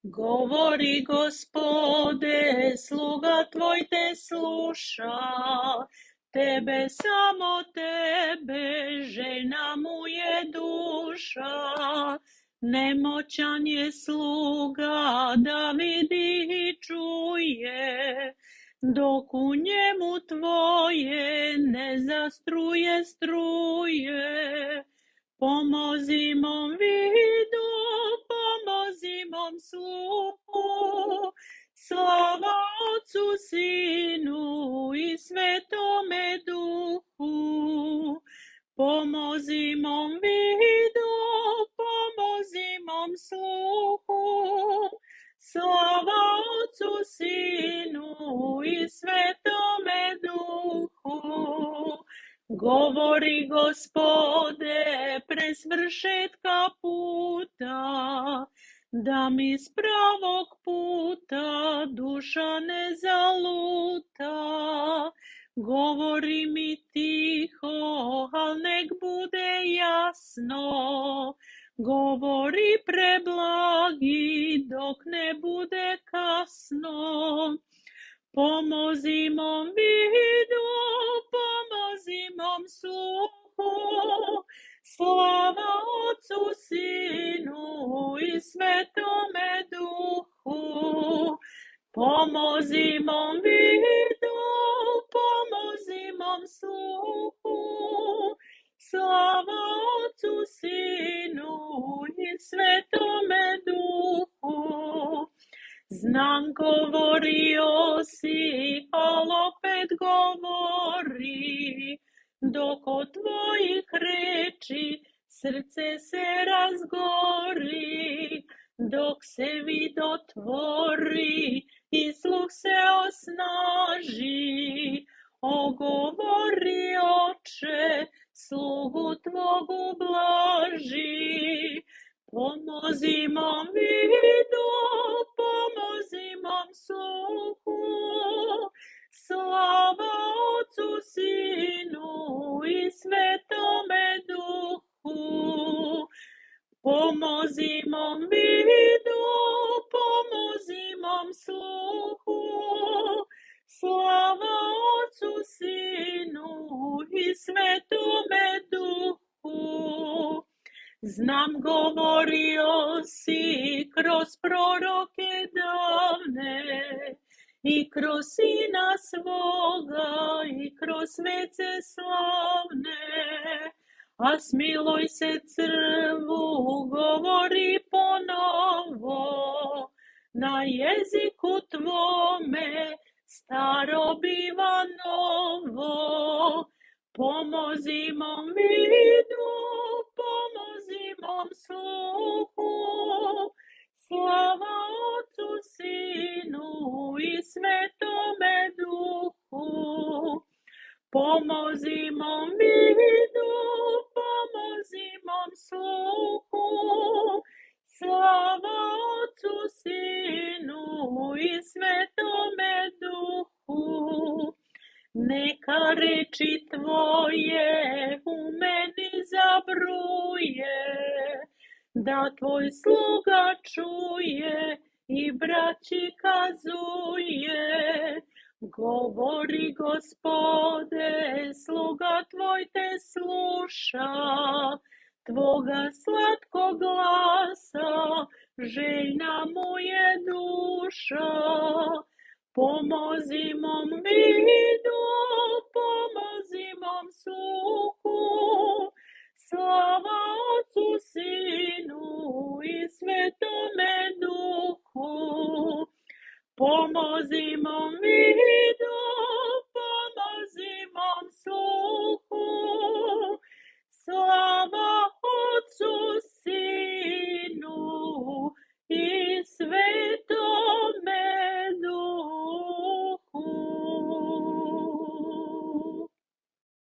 Govori Gospode, sluga tvoj te sluša, tebe samo tebe, željna mu je duša. Nemoćan je sluga da vidi i čuje, dok u njemu tvoje ne zastruje struje. Pomozi mom vidu, pomozi mom sluhu, slava Otcu, Sinu i Svetome Duhu. Pomozi mom vidu, pomozi mom sluhu, slava Otcu, Sinu i Svetome Duhu. Govori Gospode, pre svršetka puta, da mi s pravog puta duša ne zaluta. Govori mi tiho, al nek bude jasno, govori preblagi dok ne bude kasno. Pomozi mom vidu, pomozi mom sluhu, slava Otcu, Sinu i Svetome Duhu. Pomozi mom vidu, pomozi mom sluhu, slava Otcu, Sinu i Svetome Duhu. Znam, govorio si, al opet govori, dok od tvojih reči srce se razgori, dok se vid otvori i sluh se osnaži. Ogovori, Oče, slugu tvog ublaži. Pomozi mom vidu, pomozi mom sluhu, slava Otcu, Sinu i Svetome Duhu. Pomozi mom vidu, pomozi mom sluhu, slava Otcu, Sinu i Svetome Duhu. Znam, govorio si kroz proroke davne, i kroz Sina svoga, i kroz svece slavne. A smiloj se crvu, govori ponovo, na jeziku tvome staro biva novo. Pomozi mom vidu, pomozi mom sluhu, slava Otcu, Sinu i Svetome Duhu. Pomozi mom vidu, pomozi mom sluhu, slava Otcu, Sinu i Svetome Duhu. Neka reči tvoje u meni zabruje, da tvoj sluga čuje i braći kazuje. Govori Gospode, sluga tvoj te sluša, tvoga slatkog glasa, željna mu je duša. Pomozi mom vidu, pomozi mom sluhu, slava Otcu, Sinu i Svetome Duhu. Pomozi mom vidu,